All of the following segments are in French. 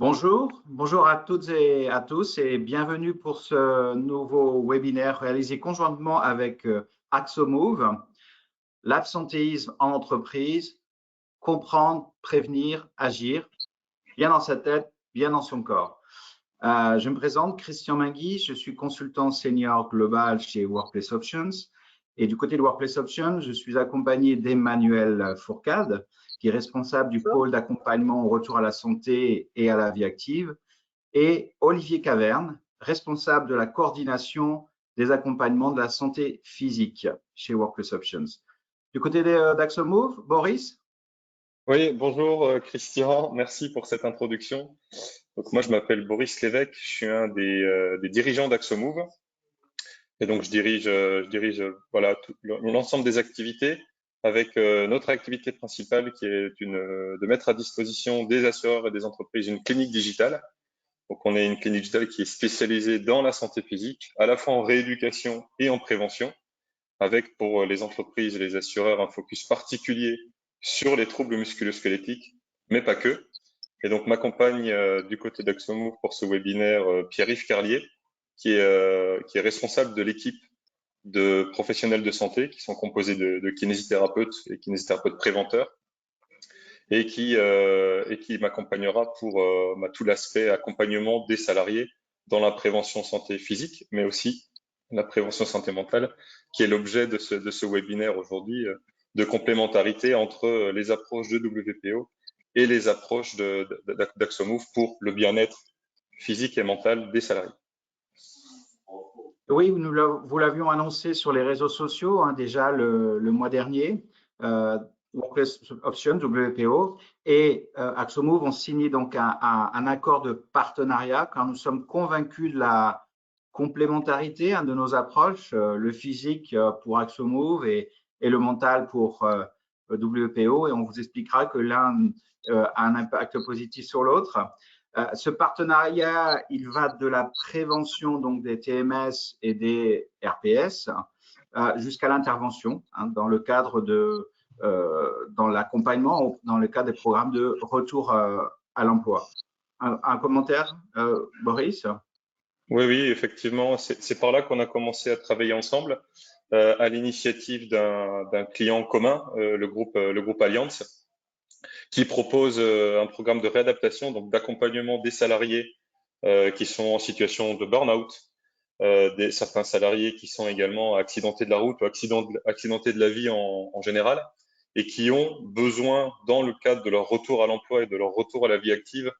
Bonjour à toutes et à tous et bienvenue pour ce nouveau webinaire réalisé conjointement avec AxoMove, l'absentéisme en entreprise, comprendre, prévenir, agir, bien dans sa tête, bien dans son corps. Je me présente, Christian Mingui, je suis consultant senior global chez Workplace Options et du côté de Workplace Options, je suis accompagné d'Emmanuel Fourcade, qui est responsable du pôle d'accompagnement au retour à la santé et à la vie active, et Olivier Caverne, responsable de la coordination des accompagnements de la santé physique chez Workplace Options. Du côté d'AxoMove, Boris? Oui, bonjour Christian, merci pour cette introduction. Donc moi je m'appelle Boris Lévesque, je suis un des dirigeants d'AxoMove et donc je dirige voilà l'ensemble des activités avec notre activité principale qui est de mettre à disposition des assureurs et des entreprises une clinique digitale. Donc on est une clinique digitale qui est spécialisée dans la santé physique, à la fois en rééducation et en prévention, avec pour les entreprises et les assureurs un focus particulier sur les troubles musculo-squelettiques, mais pas que. Et donc m'accompagne du côté d'AxoMove pour ce webinaire Pierre-Yves Carlier, qui est responsable de l'équipe de professionnels de santé qui sont composés de kinésithérapeutes et kinésithérapeutes préventeurs et qui m'accompagnera pour tout l'aspect accompagnement des salariés dans la prévention santé physique, mais aussi la prévention santé mentale, qui est l'objet de ce webinaire aujourd'hui, de complémentarité entre les approches de WPO et les approches d'AxoMove pour le bien-être physique et mental des salariés. Oui, vous l'avions annoncé sur les réseaux sociaux déjà le mois dernier. Workplace Options, WPO, et AxoMove ont signé donc un accord de partenariat car nous sommes convaincus de la complémentarité de nos approches, le physique pour AxoMove et le mental pour WPO, et on vous expliquera que l'un a un impact positif sur l'autre. Ce partenariat, il va de la prévention donc des TMS et des RPS jusqu'à l'intervention dans le cadre dans l'accompagnement, dans le cadre des programmes de retour à l'emploi. Un commentaire, Boris? Oui, effectivement, c'est par là qu'on a commencé à travailler ensemble, à l'initiative d'un client commun, le groupe Allianz, qui propose un programme de réadaptation, donc d'accompagnement des salariés qui sont en situation de burn-out, certains salariés qui sont également accidentés de la route ou accidentés de la vie en général, et qui ont besoin, dans le cadre de leur retour à l'emploi et de leur retour à la vie active,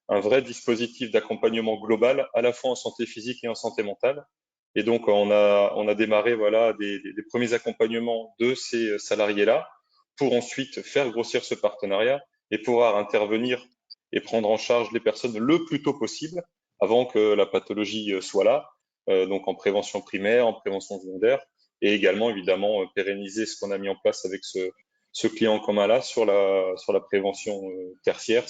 un vrai dispositif d'accompagnement global, à la fois en santé physique et en santé mentale. Et donc, on a démarré des premiers accompagnements de ces salariés-là pour ensuite faire grossir ce partenariat et pouvoir intervenir et prendre en charge les personnes le plus tôt possible avant que la pathologie soit là, donc en prévention primaire, en prévention secondaire, et également évidemment pérenniser ce qu'on a mis en place avec ce client commun-là sur la prévention tertiaire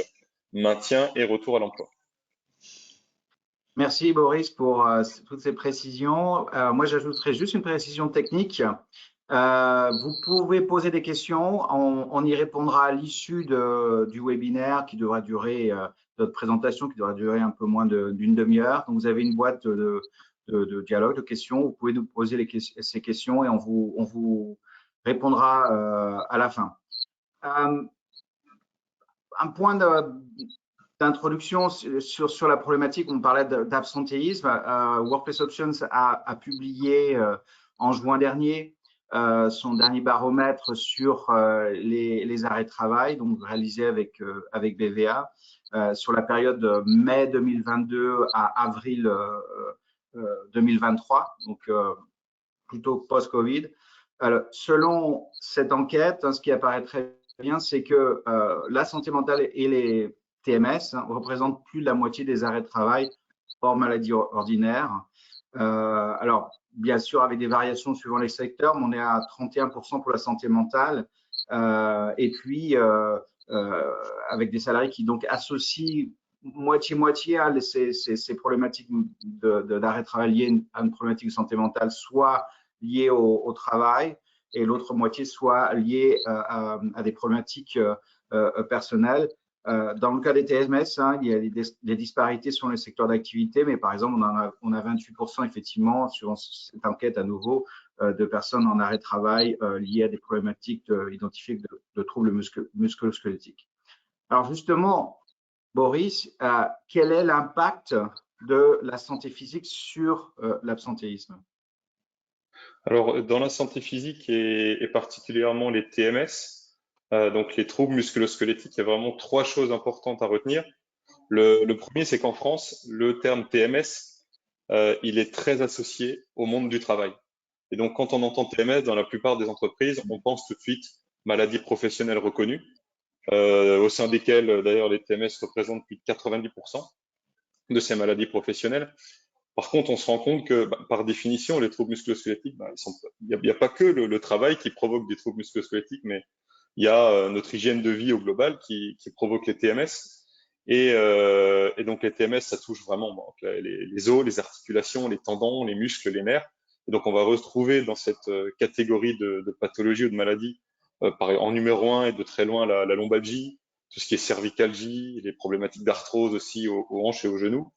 / maintien et retour à l'emploi. Merci Boris pour toutes ces précisions. Moi, j'ajouterai juste une précision technique. Vous pouvez poser des questions, on y répondra à l'issue du webinaire qui devra durer, notre présentation qui devra durer un peu moins d'une demi-heure. Donc, vous avez une boîte de dialogue, de questions. Vous pouvez nous poser ces questions et on vous répondra à la fin. Un point d'introduction sur la problématique, on parlait d'absentéisme. Workplace Options a publié en juin dernier son dernier baromètre sur les arrêts de travail, donc réalisé avec BVA, sur la période de mai 2022 à avril 2023, donc plutôt post-Covid. Selon cette enquête, ce qui apparaît très bien, c'est que la santé mentale et les TMS représentent plus de la moitié des arrêts de travail hors maladie ordinaire. Alors, bien sûr, avec des variations suivant les secteurs, mais on est à 31% pour la santé mentale. Et puis, avec des salariés qui donc associent moitié-moitié à ces problématiques d'arrêt de travail liées à une problématique de santé mentale, soit liées au travail, et l'autre moitié soit liée à des problématiques personnelles. Dans le cas des TMS, hein, il y a des disparités sur les secteurs d'activité, mais par exemple, on a 28% effectivement sur cette enquête à nouveau de personnes en arrêt de travail liées à des problématiques identifiées de troubles musculo-squelettiques. Alors justement, Boris, quel est l'impact de la santé physique sur l'absentéisme? Alors, dans la santé physique et particulièrement les TMS, donc les troubles musculo-squelettiques, il y a vraiment trois choses importantes à retenir. Le premier, c'est qu'en France, le terme TMS, il est très associé au monde du travail. Et donc, quand on entend TMS dans la plupart des entreprises, on pense tout de suite maladie professionnelle reconnue, au sein desquelles, d'ailleurs, les TMS représentent plus de 90% de ces maladies professionnelles. Par contre, on se rend compte que, par définition, les troubles musculo-squelettiques, il n'y a pas que le travail qui provoque des troubles musculo-squelettiques, mais il y a notre hygiène de vie au global qui provoque les TMS. Et donc, les TMS, ça touche vraiment les os, les articulations, les tendons, les muscles, les nerfs. Et donc, on va retrouver dans cette catégorie de pathologies ou de maladies, en numéro un et de très loin, la lombalgie, tout ce qui est cervicalgie, les problématiques d'arthrose aussi aux hanches et aux genoux.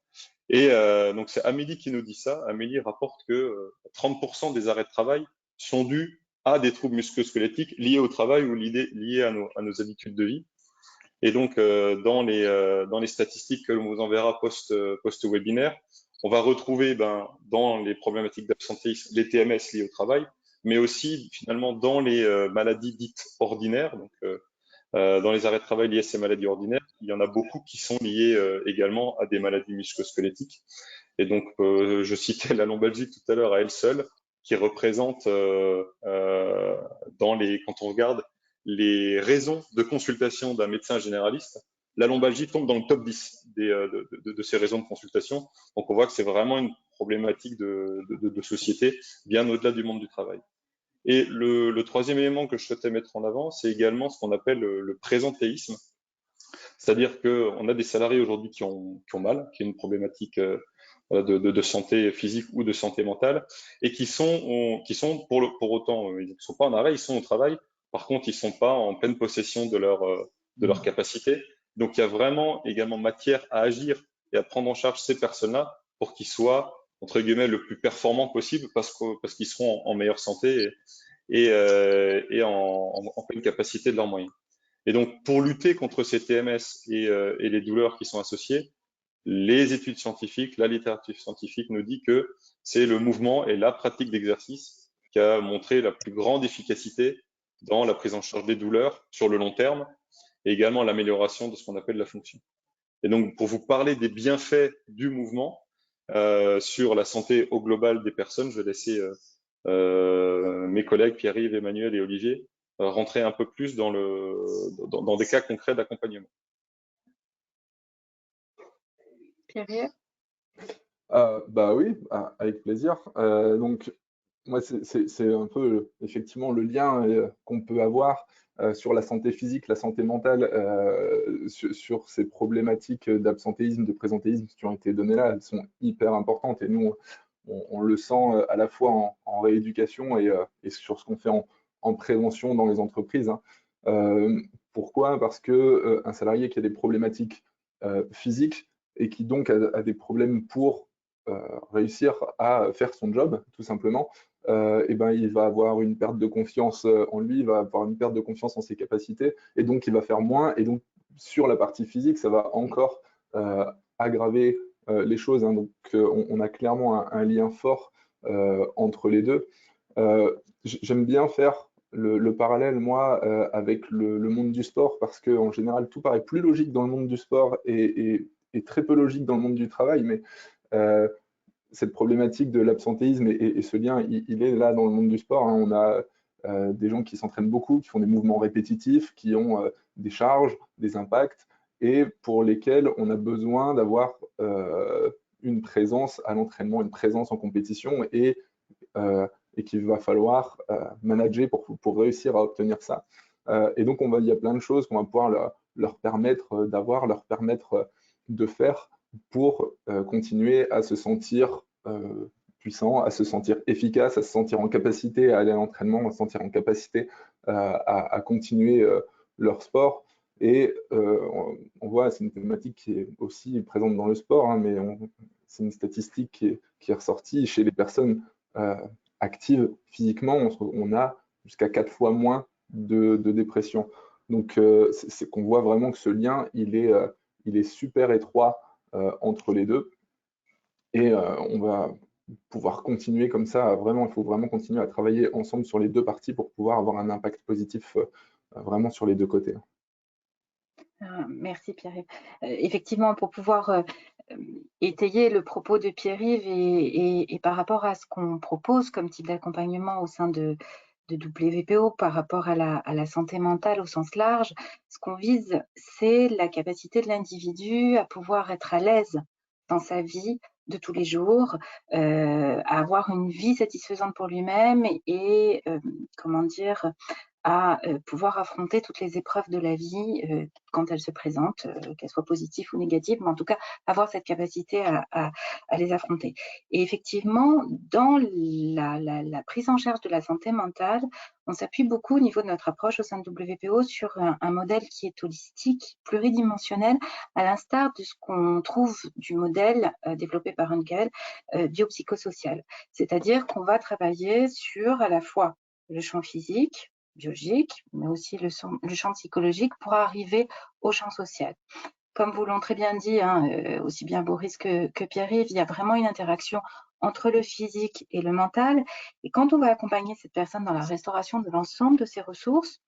Et donc, c'est Amélie qui nous dit ça. Amélie rapporte que 30% des arrêts de travail sont dus à des troubles musculo-squelettiques liés au travail ou liés à nos habitudes de vie. Et donc, dans les statistiques que l'on vous enverra post-webinaire, on va retrouver dans les problématiques d'absentéisme les TMS liés au travail, mais aussi finalement dans les maladies dites ordinaires, donc dans les arrêts de travail liés à ces maladies ordinaires, il y en a beaucoup qui sont liés également à des maladies musculo-squelettiques. Et donc, je citais la lombalgie tout à l'heure à elle seule, qui représente, quand on regarde les raisons de consultation d'un médecin généraliste, la lombalgie tombe dans le top 10 de ces raisons de consultation. Donc, on voit que c'est vraiment une problématique de société, bien au-delà du monde du travail. Et le troisième élément que je souhaitais mettre en avant, c'est également ce qu'on appelle le présentéisme. C'est-à-dire qu'on a des salariés aujourd'hui qui ont mal, qui ont une problématique de santé physique ou de santé mentale, et qui sont pour autant, ils ne sont pas en arrêt, ils sont au travail. Par contre, ils ne sont pas en pleine possession de leur capacité. Donc, il y a vraiment également matière à agir et à prendre en charge ces personnes-là pour qu'ils soient, entre guillemets, le plus performants possible parce qu'ils seront en meilleure santé et en pleine capacité de leurs moyens. Et donc, pour lutter contre ces TMS et les douleurs qui sont associées, les études scientifiques, la littérature scientifique nous dit que c'est le mouvement et la pratique d'exercice qui a montré la plus grande efficacité dans la prise en charge des douleurs sur le long terme et également l'amélioration de ce qu'on appelle la fonction. Et donc, pour vous parler des bienfaits du mouvement sur la santé au global des personnes, je vais laisser mes collègues Pierre-Yves, Emmanuel et Olivier rentrer un peu plus dans des cas concrets d'accompagnement. Pierre-Yves ? Bah oui, avec plaisir. Donc, moi, c'est un peu effectivement le lien qu'on peut avoir sur la santé physique, la santé mentale, sur ces problématiques d'absentéisme, de présentéisme qui ont été données là. Elles sont hyper importantes et nous, on le sent à la fois en rééducation et sur ce qu'on fait en prévention dans les entreprises, hein. Pourquoi? Parce que un salarié qui a des problématiques physiques et qui donc a des problèmes pour réussir à faire son job, tout simplement, et ben, il va avoir une perte de confiance en lui, il va avoir une perte de confiance en ses capacités, et donc il va faire moins. Et donc, sur la partie physique, ça va encore aggraver les choses, hein. Donc, on a clairement un lien fort entre les deux. J'aime bien faire le parallèle, moi, avec le monde du sport, parce qu'en général, tout paraît plus logique dans le monde du sport et très peu logique dans le monde du travail, mais cette problématique de l'absentéisme et ce lien, il est là dans le monde du sport, hein. On a des gens qui s'entraînent beaucoup, qui font des mouvements répétitifs, qui ont des charges, des impacts, et pour lesquels on a besoin d'avoir une présence à l'entraînement, une présence en compétition, et qu'il va falloir manager pour réussir à obtenir ça. Et donc, il y a plein de choses qu'on va pouvoir leur permettre d'avoir, leur permettre de faire pour continuer à se sentir puissant, à se sentir efficace, à se sentir en capacité à aller à l'entraînement, à se sentir en capacité à continuer leur sport. Et on voit, c'est une thématique qui est aussi présente dans le sport, hein, mais c'est une statistique qui est ressortie chez les personnes actives physiquement, on a jusqu'à 4 fois moins de dépression. Donc, c'est qu'on voit vraiment que ce lien, il est super étroit entre les deux. Et on va pouvoir continuer comme ça. Vraiment, il faut vraiment continuer à travailler ensemble sur les deux parties pour pouvoir avoir un impact positif vraiment sur les deux côtés. Merci Pierre-Yves. Effectivement, pour pouvoir étayer le propos de Pierre-Yves et par rapport à ce qu'on propose comme type d'accompagnement au sein de WPO par rapport à la santé mentale au sens large, ce qu'on vise, c'est la capacité de l'individu à pouvoir être à l'aise dans sa vie de tous les jours, à avoir une vie satisfaisante pour lui-même et comment dire, à pouvoir affronter toutes les épreuves de la vie quand elles se présentent, qu'elles soient positives ou négatives, mais en tout cas avoir cette capacité à les affronter. Et effectivement, dans la prise en charge de la santé mentale, on s'appuie beaucoup au niveau de notre approche au sein de WPO sur un modèle qui est holistique, pluridimensionnel, à l'instar de ce qu'on trouve du modèle développé par Hunkel, biopsychosocial. C'est-à-dire qu'on va travailler sur à la fois le champ physique, biologique, mais aussi le champ psychologique pour arriver au champ social. Comme vous l'ont très bien dit, hein, aussi bien Boris que Pierre-Yves, il y a vraiment une interaction entre le physique et le mental. Et quand on va accompagner cette personne dans la restauration de l'ensemble de ses ressources,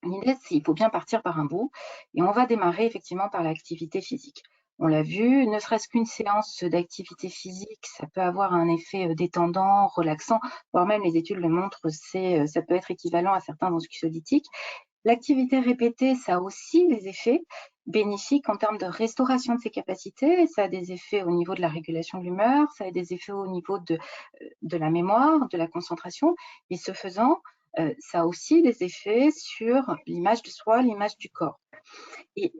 l'idée, c'est qu'il faut bien partir par un bout. Et on va démarrer effectivement par l'activité physique. On l'a vu, ne serait-ce qu'une séance d'activité physique, ça peut avoir un effet détendant, relaxant, voire même les études le montrent, ça peut être équivalent à certains anxiolytiques. L'activité répétée, ça a aussi des effets bénéfiques en termes de restauration de ses capacités. Ça a des effets au niveau de la régulation de l'humeur, ça a des effets au niveau de la mémoire, de la concentration. Et ce faisant, ça a aussi des effets sur l'image de soi, l'image du corps. Et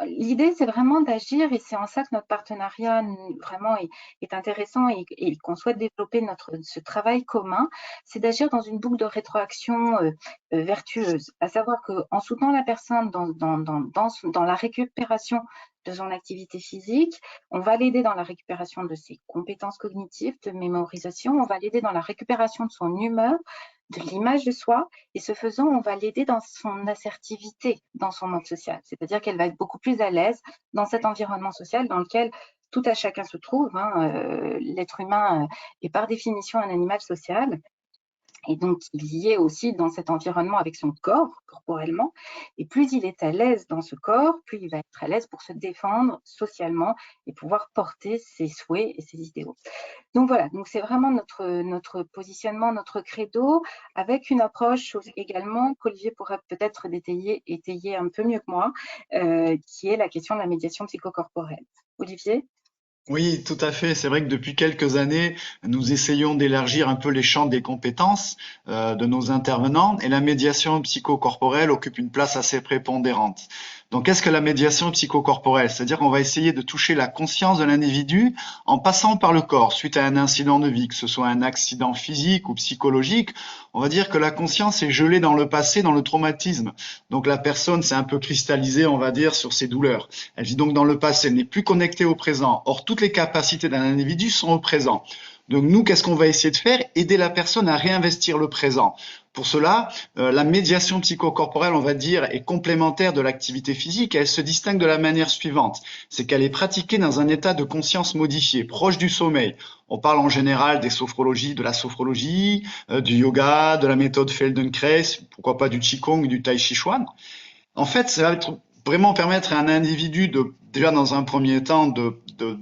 l'idée, c'est vraiment d'agir et c'est en ça que notre partenariat vraiment est intéressant et qu'on souhaite développer ce travail commun, c'est d'agir dans une boucle de rétroaction vertueuse, à savoir qu'en soutenant la personne dans la récupération de son activité physique, on va l'aider dans la récupération de ses compétences cognitives, de mémorisation, on va l'aider dans la récupération de son humeur, de l'image de soi, et ce faisant, on va l'aider dans son assertivité, dans son mode social. C'est-à-dire qu'elle va être beaucoup plus à l'aise dans cet environnement social dans lequel tout à chacun se trouve. L'être humain est par définition un animal social. Et donc, il y est aussi dans cet environnement avec son corps, corporellement. Et plus il est à l'aise dans ce corps, plus il va être à l'aise pour se défendre socialement et pouvoir porter ses souhaits et ses idéaux. Donc voilà, donc c'est vraiment notre positionnement, notre credo, avec une approche également qu'Olivier pourra peut-être étayer un peu mieux que moi, qui est la question de la médiation psychocorporelle. Olivier ? Oui, tout à fait. C'est vrai que depuis quelques années, nous essayons d'élargir un peu les champs des compétences de nos intervenants et la médiation psychocorporelle occupe une place assez prépondérante. Donc, qu'est-ce que la médiation psychocorporelle? C'est-à-dire qu'on va essayer de toucher la conscience de l'individu en passant par le corps suite à un incident de vie, que ce soit un accident physique ou psychologique. On va dire que la conscience est gelée dans le passé, dans le traumatisme. Donc, la personne s'est un peu cristallisée, on va dire, sur ses douleurs. Elle vit donc dans le passé, elle n'est plus connectée au présent. Or, toutes les capacités d'un individu sont au présent. Donc nous, qu'est-ce qu'on va essayer de faire? Aider la personne à réinvestir le présent. Pour cela, la médiation psychocorporelle, on va dire, est complémentaire de l'activité physique. Elle se distingue de la manière suivante. C'est qu'elle est pratiquée dans un état de conscience modifié, proche du sommeil. On parle en général de la sophrologie, du yoga, de la méthode Feldenkrais, pourquoi pas du Qigong, du Tai Chi Chuan. En fait, ça va vraiment permettre à un individu déjà dans un premier temps, de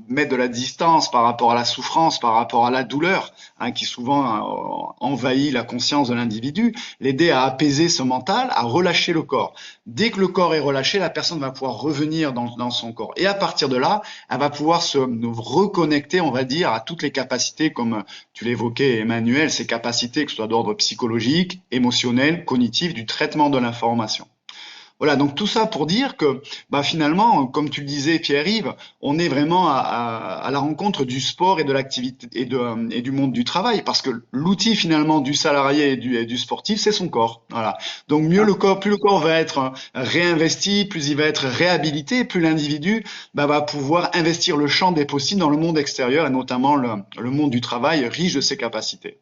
mettre de la distance par rapport à la souffrance, par rapport à la douleur, qui souvent envahit la conscience de l'individu, l'aider à apaiser ce mental, à relâcher le corps. Dès que le corps est relâché, la personne va pouvoir revenir dans son corps. Et à partir de là, elle va pouvoir se reconnecter, on va dire, à toutes les capacités, comme tu l'évoquais, Emmanuel, ces capacités, que ce soit d'ordre psychologique, émotionnel, cognitif, du traitement de l'information. Voilà, donc tout ça pour dire que finalement, comme tu le disais, Pierre-Yves, on est vraiment à la rencontre du sport et de l'activité et du monde du travail, parce que l'outil finalement du salarié et du sportif, c'est son corps. Voilà. Donc mieux le corps, plus le corps va être réinvesti, plus il va être réhabilité, plus l'individu va pouvoir investir le champ des possibles dans le monde extérieur et notamment le monde du travail riche de ses capacités.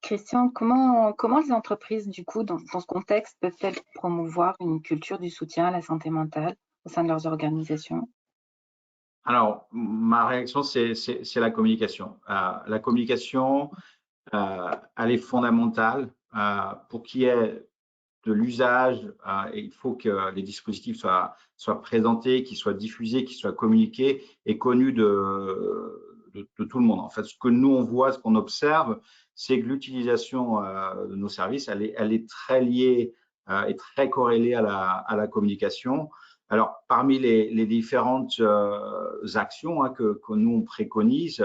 Christian, comment les entreprises, du coup, dans ce contexte, peuvent-elles promouvoir une culture du soutien à la santé mentale au sein de leurs organisations? Alors, ma réaction, c'est la communication. La communication, elle est fondamentale pour qu'il y ait de l'usage. Et il faut que les dispositifs soient présentés, qu'ils soient diffusés, qu'ils soient communiqués et connus de tout le monde. En fait, ce que nous, on voit, ce qu'on observe, c'est que l'utilisation de nos services, elle est très liée et très corrélée à la communication. Alors, parmi les différentes actions que nous, on préconise,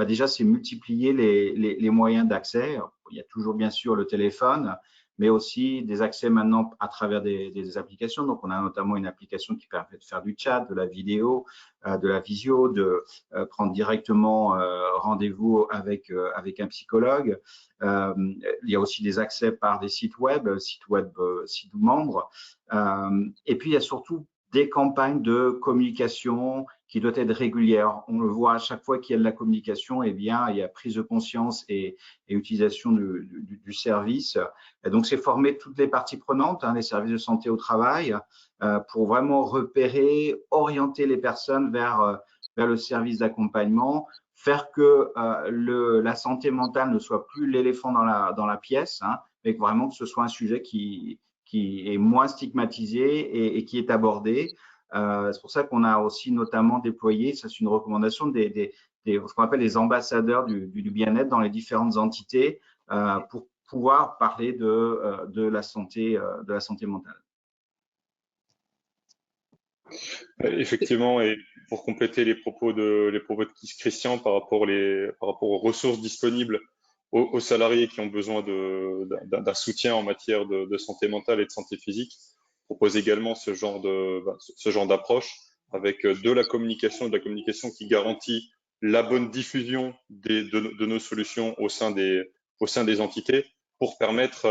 déjà, c'est multiplier les moyens d'accès. Il y a toujours, bien sûr, le téléphone, mais aussi des accès maintenant à travers des applications. Donc, on a notamment une application qui permet de faire du chat, de la vidéo, de la visio, de prendre directement rendez-vous avec un psychologue. Il y a aussi des accès par des sites web membres. Et puis, il y a surtout des campagnes de communication qui doivent être régulières. On le voit à chaque fois qu'il y a de la communication, eh bien, il y a prise de conscience et utilisation du service. Et donc, c'est former toutes les parties prenantes, les services de santé au travail, pour vraiment repérer, orienter les personnes vers le service d'accompagnement, faire que la santé mentale ne soit plus l'éléphant dans la pièce, mais que vraiment que ce soit un sujet qui est moins stigmatisé et qui est abordé. C'est pour ça qu'on a aussi notamment déployé, ça c'est une recommandation, ce qu'on appelle les ambassadeurs du bien-être dans les différentes entités pour pouvoir parler de la santé mentale. Effectivement, et pour compléter les propos de Christian par rapport aux ressources disponibles aux salariés qui ont besoin d'un soutien en matière de santé mentale et de santé physique, on propose également ce genre d'approche avec de la communication qui garantit la bonne diffusion de nos solutions au sein des entités pour permettre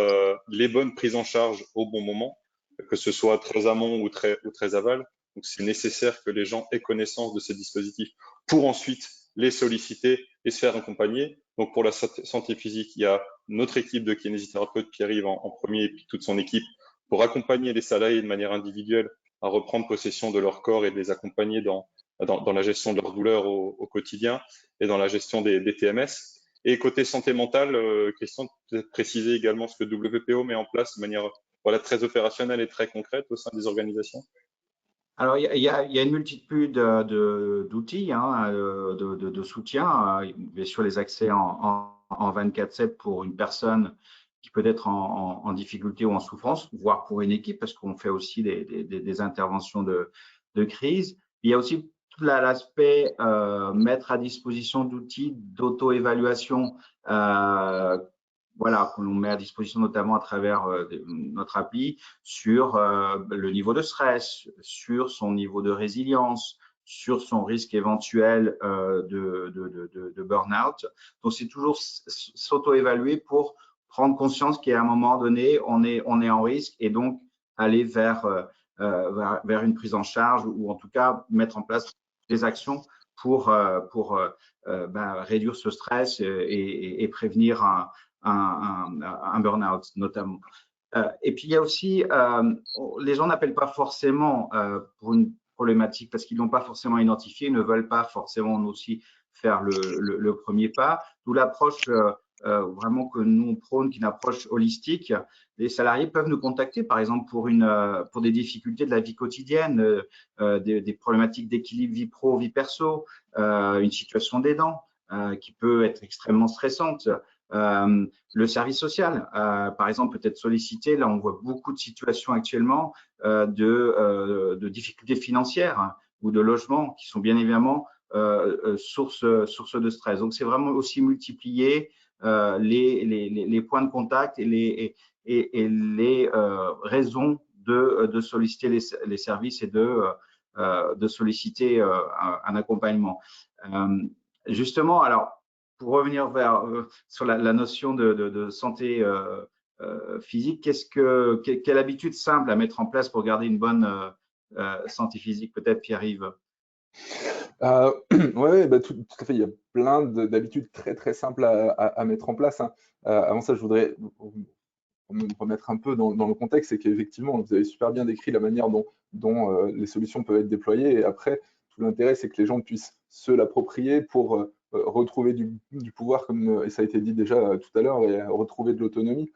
les bonnes prises en charge au bon moment, que ce soit très amont ou très aval. Donc, c'est nécessaire que les gens aient connaissance de ces dispositifs pour ensuite les solliciter et se faire accompagner. Donc, pour la santé physique, il y a notre équipe de kinésithérapeutes, Pierre-Yves en premier, et puis toute son équipe, pour accompagner les salariés de manière individuelle à reprendre possession de leur corps et de les accompagner dans la gestion de leur douleur au quotidien et dans la gestion des TMS. Et côté santé mentale, Christian, peut-être préciser également ce que WPO met en place de manière très opérationnelle et très concrète au sein des organisations. Alors, il y a une multitude d'outils de soutien. Bien sûr, les accès en 24/7 pour une personne qui peut être en difficulté ou en souffrance, voire pour une équipe, parce qu'on fait aussi des interventions de crise. Il y a aussi tout l'aspect mettre à disposition d'outils d'auto-évaluation qu'on met à disposition notamment à travers notre appli sur le niveau de stress, sur son niveau de résilience, sur son risque éventuel de burn-out. Donc, c'est toujours s'auto-évaluer pour prendre conscience qu'à un moment donné, on est en risque et donc aller vers une prise en charge ou en tout cas mettre en place des actions pour réduire ce stress et prévenir un burn-out notamment. Et puis, il y a aussi, les gens n'appellent pas forcément pour une problématique parce qu'ils n'ont pas forcément identifié, ne veulent pas forcément aussi faire le premier pas. D'où l'approche vraiment que nous on prône, qui est une approche holistique. Les salariés peuvent nous contacter, par exemple, pour des difficultés de la vie quotidienne, des problématiques d'équilibre vie pro, vie perso, une situation d'aidant qui peut être extrêmement stressante. Le service social, par exemple, peut être sollicité. Là, on voit beaucoup de situations actuellement de difficultés financières ou de logement qui sont bien évidemment source de stress. Donc, c'est vraiment aussi multiplier les points de contact et les raisons de solliciter les services et de solliciter un accompagnement. Justement, alors, pour revenir sur la notion de santé physique, quelle habitude simple à mettre en place pour garder une bonne santé physique, peut-être, Pierre-Yves? Ouais, bah, tout à fait. Il y a plein d'habitudes très très simples à mettre en place, hein. Avant ça, je voudrais me remettre un peu dans le contexte, c'est qu'effectivement, vous avez super bien décrit la manière dont les solutions peuvent être déployées. Et après, tout l'intérêt, c'est que les gens puissent se l'approprier pour retrouver du pouvoir, comme et ça a été dit déjà tout à l'heure, et retrouver de l'autonomie.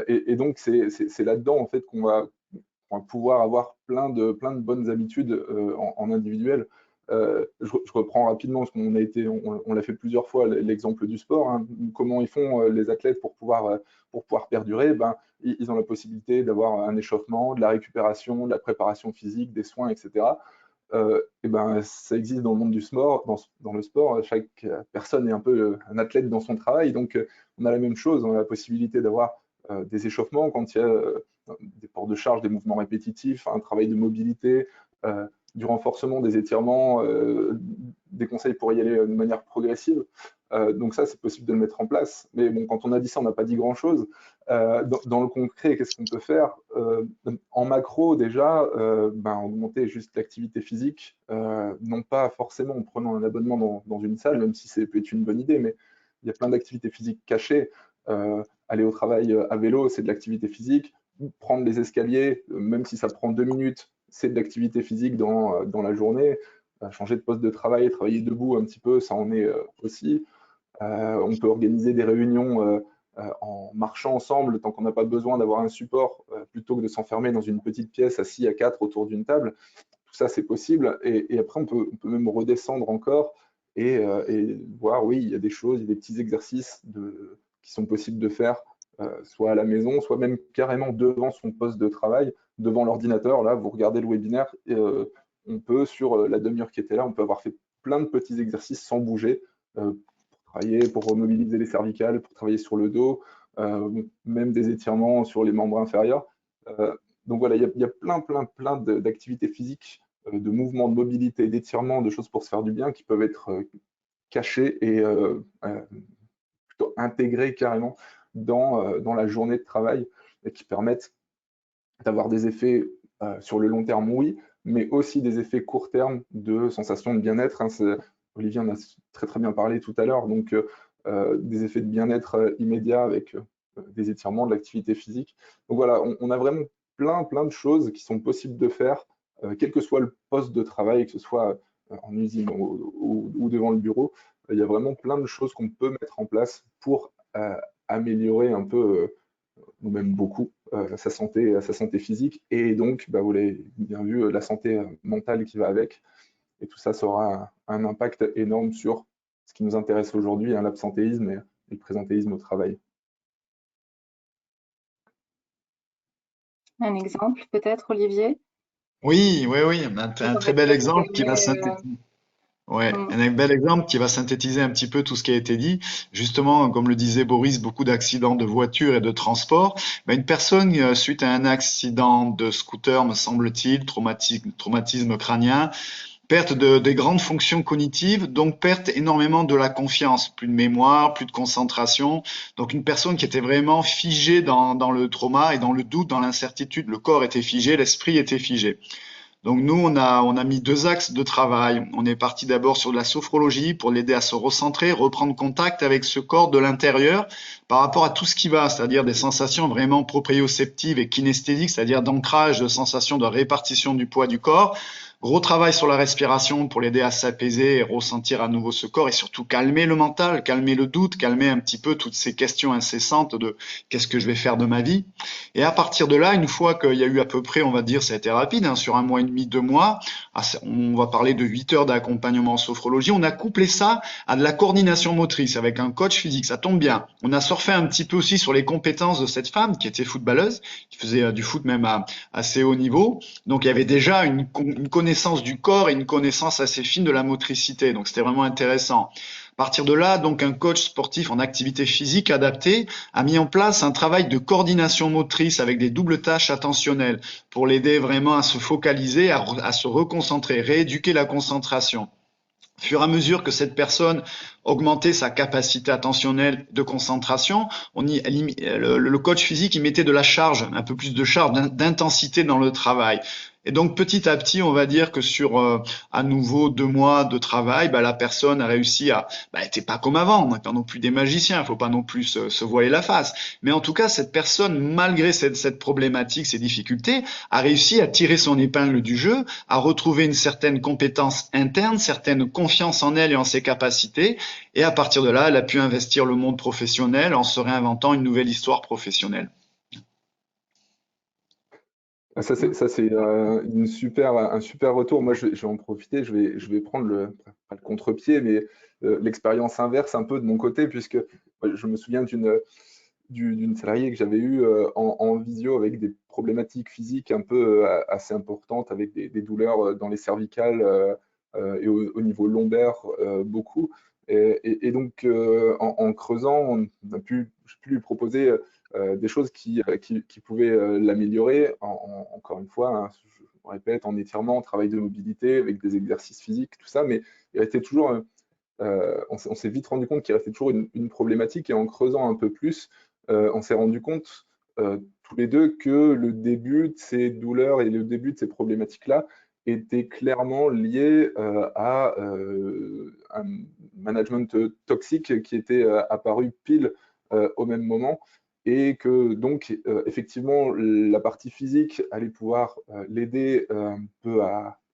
Et donc, c'est là-dedans, en fait, qu'on va pouvoir avoir plein de bonnes habitudes en individuel. Je reprends rapidement, parce on l'a fait plusieurs fois, l'exemple du sport, hein. Comment ils font les athlètes pour pouvoir perdurer? Ben, ils ont la possibilité d'avoir un échauffement, de la récupération, de la préparation physique, des soins, etc. Et ben, ça existe dans le monde du sport. Dans le sport, chaque personne est un peu un athlète dans son travail, donc on a la même chose, on a la possibilité d'avoir des échauffements quand il y a des ports de charge, des mouvements répétitifs, un travail de mobilité, du renforcement, des étirements, des conseils pour y aller de manière progressive. Donc ça, c'est possible de le mettre en place. Mais bon, quand on a dit ça, on n'a pas dit grand-chose. Dans le concret, qu'est-ce qu'on peut faire? En macro, déjà, augmenter juste l'activité physique, non pas forcément en prenant un abonnement dans une salle, même si c'est peut être une bonne idée, mais il y a plein d'activités physiques cachées. Aller au travail à vélo, c'est de l'activité physique. Prendre les escaliers, même si ça prend 2 minutes, c'est de l'activité physique dans la journée. Changer de poste de travail, travailler debout un petit peu, ça en est aussi. On peut organiser des réunions en marchant ensemble tant qu'on n'a pas besoin d'avoir un support, plutôt que de s'enfermer dans une petite pièce assis à 4 autour d'une table. Tout ça, c'est possible. Et après, on peut même redescendre encore et voir, oui, il y a des choses, il y a des petits exercices qui sont possibles de faire, soit à la maison, soit même carrément devant son poste de travail, devant l'ordinateur. Là, vous regardez le webinaire, et, on peut, sur la demi-heure qui était là, on peut avoir fait plein de petits exercices sans bouger, pour travailler, pour remobiliser les cervicales, pour travailler sur le dos, même des étirements sur les membres inférieurs. Donc voilà, il y a plein d'activités physiques, de mouvements, de mobilité, d'étirements, de choses pour se faire du bien qui peuvent être cachées et plutôt intégrées carrément dans la journée de travail, et qui permettent d'avoir des effets sur le long terme, oui, mais aussi des effets court terme de sensation de bien-être, hein. Olivier en a très bien parlé tout à l'heure, donc des effets de bien-être immédiats avec des étirements, de l'activité physique. Donc voilà, on a vraiment plein de choses qui sont possibles de faire, quel que soit le poste de travail, que ce soit en usine ou devant le bureau. Il y a vraiment plein de choses qu'on peut mettre en place pour améliorer un peu, ou même beaucoup, sa santé physique, et donc, vous l'avez bien vu, la santé mentale qui va avec. Et tout ça aura un impact énorme sur ce qui nous intéresse aujourd'hui, hein, l'absentéisme et le présentéisme au travail. Un exemple peut-être, Olivier? Oui, un très bel exemple qui va synthétiser. Ouais, un bel exemple qui va synthétiser un petit peu tout ce qui a été dit. Justement, comme le disait Boris, beaucoup d'accidents de voiture et de transport. Une personne, suite à un accident de scooter, me semble-t-il, traumatisme crânien, perte des grandes fonctions cognitives, donc perte énormément de la confiance, plus de mémoire, plus de concentration. Donc une personne qui était vraiment figée dans le trauma et dans le doute, dans l'incertitude. Le corps était figé, l'esprit était figé. Donc nous, on a mis 2 axes de travail. On est parti d'abord sur de la sophrologie pour l'aider à se recentrer, reprendre contact avec ce corps de l'intérieur par rapport à tout ce qui va, c'est-à-dire des sensations vraiment proprioceptives et kinesthésiques, c'est-à-dire d'ancrage, de sensations de répartition du poids du corps. Gros travail sur la respiration pour l'aider à s'apaiser et ressentir à nouveau ce corps, et surtout calmer le mental, calmer le doute, calmer un petit peu toutes ces questions incessantes de qu'est-ce que je vais faire de ma vie. Et à partir de là, une fois qu'il y a eu à peu près, on va dire, ça a été rapide, hein, sur 1 mois et demi, 2 mois, on va parler de 8 heures d'accompagnement en sophrologie, on a couplé ça à de la coordination motrice avec un coach physique, ça tombe bien. On a surfé un petit peu aussi sur les compétences de cette femme qui était footballeuse, qui faisait du foot même à assez haut niveau. Donc il y avait déjà une connaissance du corps et une connaissance assez fine de la motricité, donc c'était vraiment intéressant. À partir de là, donc un coach sportif en activité physique adaptée a mis en place un travail de coordination motrice avec des doubles tâches attentionnelles pour l'aider vraiment à se focaliser, à se reconcentrer, rééduquer la concentration. Au fur et à mesure que cette personne augmentait sa capacité attentionnelle de concentration, le coach physique, il mettait de la charge, un peu plus de charge, d'intensité dans le travail. Et donc petit à petit, on va dire que sur à nouveau 2 mois de travail, la personne a réussi à, elle était pas comme avant, on n'est pas non plus des magiciens, il faut pas non plus se voiler la face. Mais en tout cas, cette personne, malgré cette problématique, ces difficultés, a réussi à tirer son épingle du jeu, à retrouver une certaine compétence interne, certaine confiance en elle et en ses capacités. Et à partir de là, elle a pu investir le monde professionnel en se réinventant une nouvelle histoire professionnelle. Ça, c'est un super retour. Moi, je vais en profiter. Je vais prendre pas le contre-pied, mais l'expérience inverse un peu de mon côté, puisque je me souviens d'une salariée que j'avais eue en visio avec des problématiques physiques un peu assez importantes, avec des douleurs dans les cervicales et au niveau lombaire beaucoup. Et donc, en creusant, j'ai pu lui proposer des choses qui pouvaient l'améliorer. Encore une fois, hein, je me répète, en étirement, en travail de mobilité, avec des exercices physiques, tout ça, mais il restait toujours, on s'est vite rendu compte qu'il restait toujours une problématique, et en creusant un peu plus, on s'est rendu compte tous les deux que le début de ces douleurs et le début de ces problématiques-là était clairement lié à un management toxique qui était apparu pile au même moment, et que donc effectivement la partie physique allait pouvoir l'aider un peu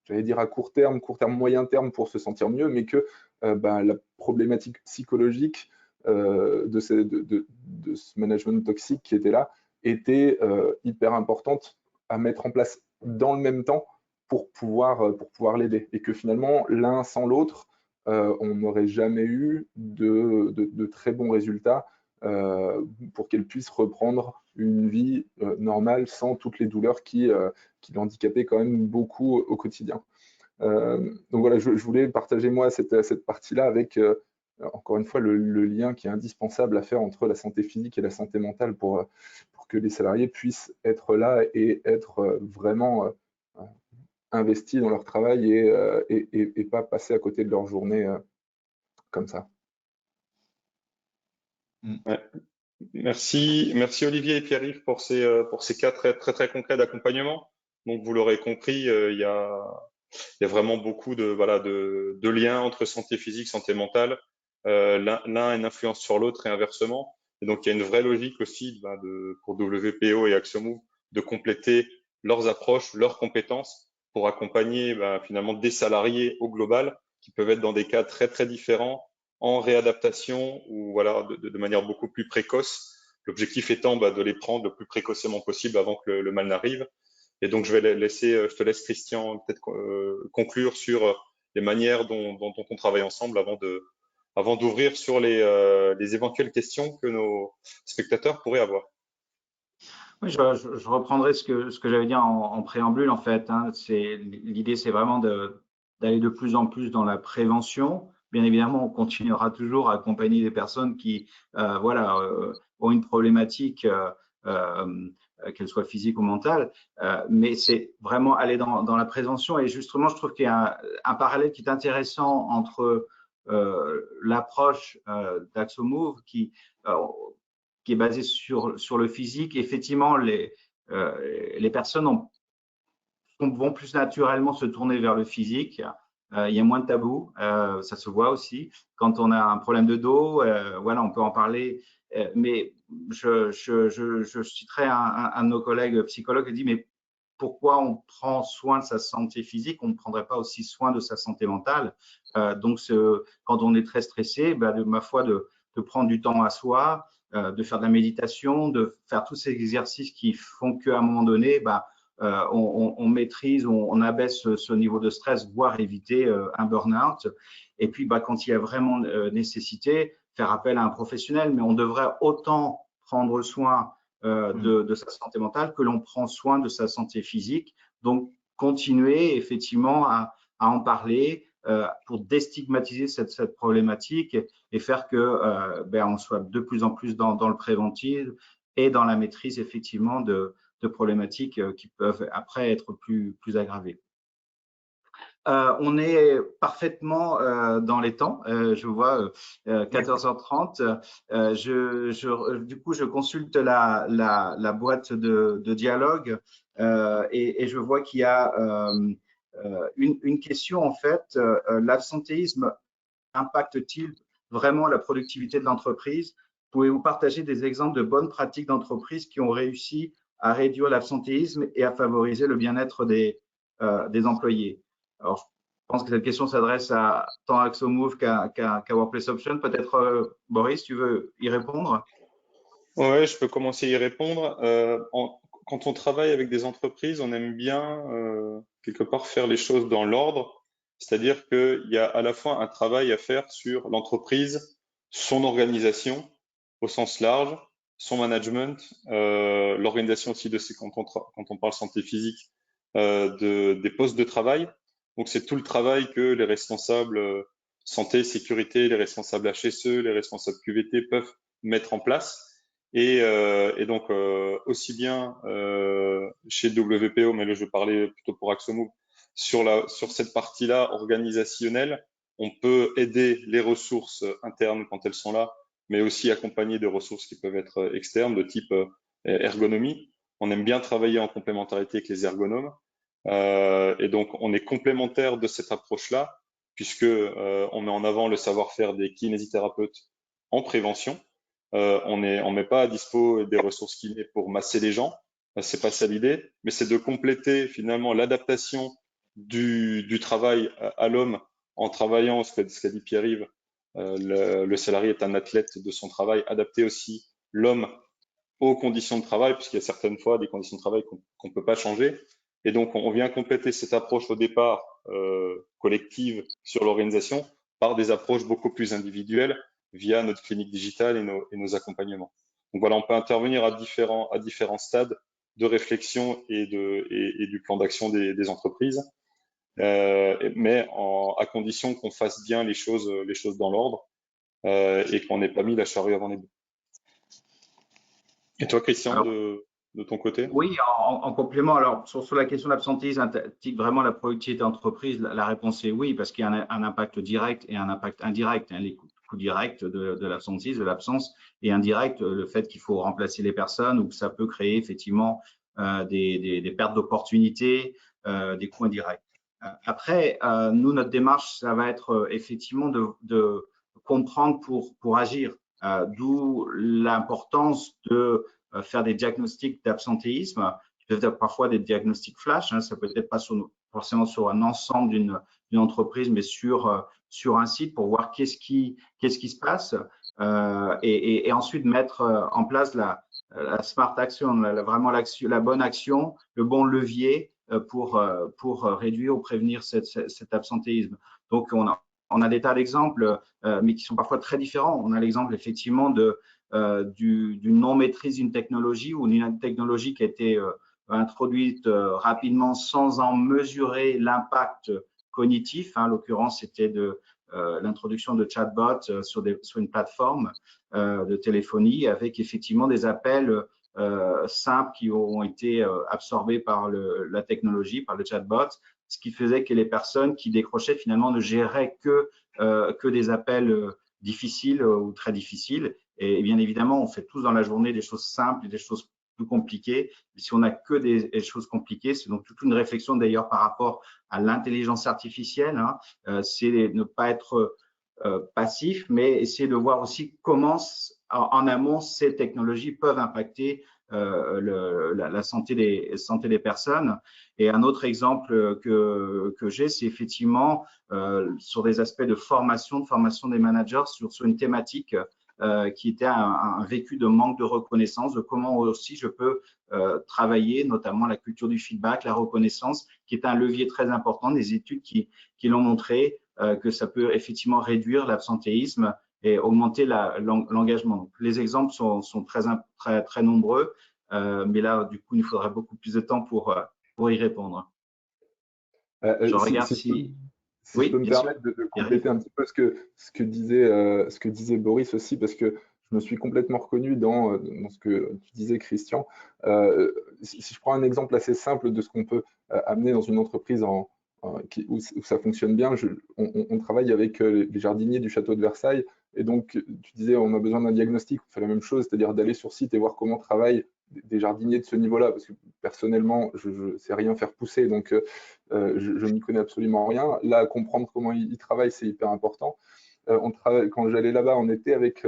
j'allais dire à court terme, moyen terme, pour se sentir mieux, mais que la problématique psychologique de ce management toxique qui était là était hyper importante à mettre en place dans le même temps pour pouvoir l'aider, et que finalement l'un sans l'autre on n'aurait jamais eu de très bons résultats pour qu'elle puisse reprendre une vie normale sans toutes les douleurs qui l'handicapaient quand même beaucoup au quotidien. Donc voilà, je voulais partager moi cette partie-là avec encore une fois le lien qui est indispensable à faire entre la santé physique et la santé mentale pour que les salariés puissent être là et être vraiment investis dans leur travail et pas passer à côté de leur journée comme ça. Ouais. Merci Olivier et Pierre-Yves pour ces cas très concrets d'accompagnement. Donc vous l'aurez compris, il y a vraiment beaucoup de liens entre santé physique, santé mentale. L'un a une influence sur l'autre et inversement. Et donc il y a une vraie logique aussi pour WPO et AxioMove de compléter leurs approches, leurs compétences pour accompagner finalement des salariés au global qui peuvent être dans des cas très différents, en réadaptation ou de manière beaucoup plus précoce. L'objectif étant de les prendre le plus précocement possible avant que le mal n'arrive. Et donc je te laisse Christian peut-être conclure sur les manières dont on travaille ensemble avant d'ouvrir sur les éventuelles questions que nos spectateurs pourraient avoir. Oui, je reprendrai ce que j'avais dit en préambule, en fait. Hein. L'idée, c'est vraiment d'aller de plus en plus dans la prévention. Bien évidemment, on continuera toujours à accompagner des personnes qui, ont une problématique, qu'elle soit physique ou mentale, mais c'est vraiment aller dans la prévention. Et justement, je trouve qu'il y a un parallèle qui est intéressant entre l'approche d'AxioMove qui est basé sur le physique. Effectivement, les personnes vont plus naturellement se tourner vers le physique. Il y a moins de tabous, ça se voit aussi. Quand on a un problème de dos, on peut en parler. Mais je citerai un de nos collègues psychologues qui dit, mais pourquoi on prend soin de sa santé physique, on ne prendrait pas aussi soin de sa santé mentale? Donc, quand on est très stressé, ma foi, de prendre du temps à soi, de faire de la méditation, de faire tous ces exercices qui font qu'à un moment donné, on maîtrise, on abaisse ce niveau de stress, voire éviter un burn-out. Et puis, quand il y a vraiment nécessité, faire appel à un professionnel. Mais on devrait autant prendre soin de sa santé mentale que l'on prend soin de sa santé physique. Donc, continuer effectivement à en parler, pour déstigmatiser cette problématique et faire que on soit de plus en plus dans le préventif et dans la maîtrise effectivement de problématiques qui peuvent après être plus aggravées. On est parfaitement dans les temps. Je vois 14h30. Du coup, je consulte la boîte de dialogue et je vois qu'il y a une question en fait. L'absentéisme impacte-t-il vraiment la productivité de l'entreprise? Pouvez-vous partager des exemples de bonnes pratiques d'entreprise qui ont réussi à réduire l'absentéisme et à favoriser le bien-être des employés? Alors, je pense que cette question s'adresse à tant à AxoMove qu'à Workplace Option. Peut-être, Boris, tu veux y répondre? Ouais, je peux commencer à y répondre. Quand on travaille avec des entreprises, on aime bien quelque part faire les choses dans l'ordre, c'est-à-dire qu'il y a à la fois un travail à faire sur l'entreprise, son organisation au sens large, son management, l'organisation aussi de quand on parle santé physique, des postes de travail. Donc c'est tout le travail que les responsables santé, sécurité, les responsables HSE, les responsables QVT peuvent mettre en place. Et donc, aussi bien chez WPO, mais là je parlais plutôt pour AxoMove, sur cette partie-là organisationnelle, on peut aider les ressources internes quand elles sont là, mais aussi accompagner des ressources qui peuvent être externes, de type ergonomie. On aime bien travailler en complémentarité avec les ergonomes. Et donc, on est complémentaire de cette approche-là, puisque on met en avant le savoir-faire des kinésithérapeutes en prévention. On met pas à dispo des ressources kiné pour masser les gens, c'est pas ça l'idée, mais c'est de compléter finalement l'adaptation du travail à l'homme en travaillant, ce qu'a dit Pierre-Yves, le salarié est un athlète de son travail, adapter aussi l'homme aux conditions de travail, puisqu'il y a certaines fois des conditions de travail qu'on peut pas changer. Et donc, on vient compléter cette approche au départ collective sur l'organisation par des approches beaucoup plus individuelles via notre clinique digitale et nos accompagnements. Donc voilà, on peut intervenir à différents stades de réflexion et du plan d'action des entreprises, mais à condition qu'on fasse bien les choses dans l'ordre et qu'on n'ait pas mis la charrue avant les bœufs. Et toi, Christian, de ton côté? Oui, en complément, alors sur la question de l'absentéisme, impacte-t-il vraiment la productivité d'entreprise? La réponse est oui, parce qu'il y a un impact direct et un impact indirect. Les coûts directs de l'absentéisme, de l'absence, et indirect, le fait qu'il faut remplacer les personnes ou que ça peut créer effectivement des pertes d'opportunités, des coûts indirects. Après, nous, notre démarche, ça va être effectivement de comprendre pour agir, d'où l'importance de faire des diagnostics d'absentéisme, qui peuvent être parfois des diagnostics flash, ça peut être pas forcément sur un ensemble d'une entreprise, mais sur un site pour voir qu'est-ce qui se passe et ensuite mettre en place la smart action, vraiment la bonne action, le bon levier pour réduire ou prévenir cet absentéisme. Donc, on a des tas d'exemples, mais qui sont parfois très différents. On a l'exemple effectivement d'une non-maîtrise d'une technologie ou d'une technologie qui a été introduite rapidement sans en mesurer l'impact cognitif. En l'occurrence, c'était l'introduction de chatbots sur une plateforme de téléphonie avec effectivement des appels simples qui ont été absorbés par la technologie, par le chatbot, ce qui faisait que les personnes qui décrochaient finalement ne géraient que des appels difficiles ou très difficiles. Et bien évidemment, on fait tous dans la journée des choses simples et des choses plus compliquées. Et si on n'a que des choses compliquées, c'est donc toute une réflexion d'ailleurs par rapport à l'intelligence artificielle. C'est ne pas être passif, mais essayer de voir aussi comment en amont ces technologies peuvent impacter la santé des personnes. Et un autre exemple que j'ai, c'est effectivement sur des aspects de formation des managers sur une thématique qui était un vécu de manque de reconnaissance, de comment aussi je peux travailler, notamment la culture du feedback, la reconnaissance, qui est un levier très important, des études qui l'ont montré que ça peut effectivement réduire l'absentéisme et augmenter l'engagement. Donc, les exemples sont très nombreux, mais là, du coup, il nous faudrait beaucoup plus de temps pour y répondre. Je regarde si… Si je peux me permettre de compléter un petit peu ce que disait Boris aussi, parce que je me suis complètement reconnu dans ce que tu disais, Christian. Si je prends un exemple assez simple de ce qu'on peut amener dans une entreprise où ça fonctionne bien, on travaille avec les jardiniers du château de Versailles. Et donc, tu disais, on a besoin d'un diagnostic. On fait la même chose, c'est-à-dire d'aller sur site et voir comment travaillent des jardiniers de ce niveau-là. Parce que personnellement, je ne sais rien faire pousser, donc je n'y connais absolument rien. Là, comprendre comment ils travaillent, c'est hyper important. Quand j'allais là-bas, on était avec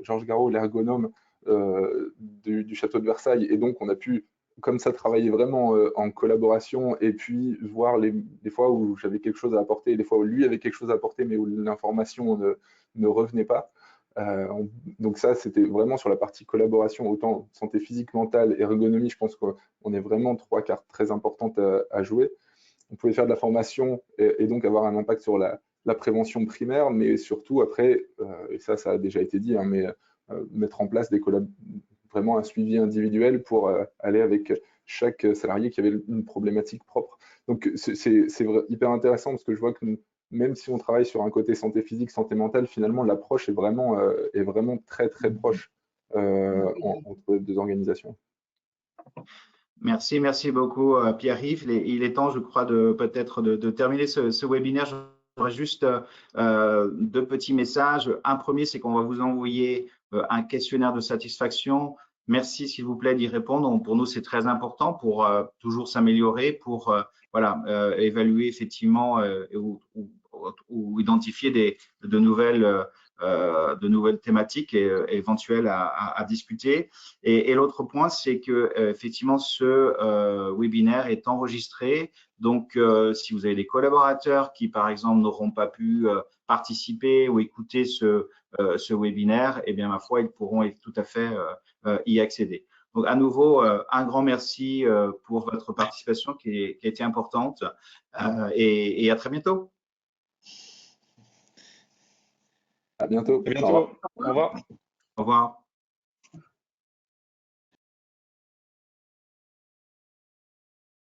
Georges Garot, l'ergonome du château de Versailles. Et donc, on a pu, comme ça, travailler vraiment en collaboration et puis voir des fois où j'avais quelque chose à apporter, des fois où lui avait quelque chose à apporter, mais où l'information ne revenait pas. Donc ça, c'était vraiment sur la partie collaboration, autant santé physique, mentale, ergonomie. Je pense qu'on est vraiment trois cartes très importantes à jouer. On pouvait faire de la formation et donc avoir un impact sur la prévention primaire, mais surtout après, et ça a déjà été dit, hein, mais mettre en place vraiment un suivi individuel pour aller avec chaque salarié qui avait une problématique propre. Donc c'est hyper intéressant parce que je vois que même si on travaille sur un côté santé physique, santé mentale, finalement l'approche est vraiment très très proche entre les deux organisations. Merci beaucoup Pierre-Yves. Il est temps, je crois, peut-être de terminer ce webinaire. J'aurais juste deux petits messages. Un premier, c'est qu'on va vous envoyer un questionnaire de satisfaction. Merci, s'il vous plaît, d'y répondre. Pour nous, c'est très important pour toujours s'améliorer, pour évaluer effectivement ou identifier de nouvelles thématiques éventuelles à discuter. Et l'autre point, c'est que effectivement, ce webinaire est enregistré. Donc, si vous avez des collaborateurs qui, par exemple, n'auront pas pu participer ou écouter ce webinaire, eh bien, ma foi, ils pourront tout à fait y accéder. Donc, à nouveau, un grand merci pour votre participation qui a été importante et à très bientôt. À bientôt. À bientôt. Au revoir. Au revoir.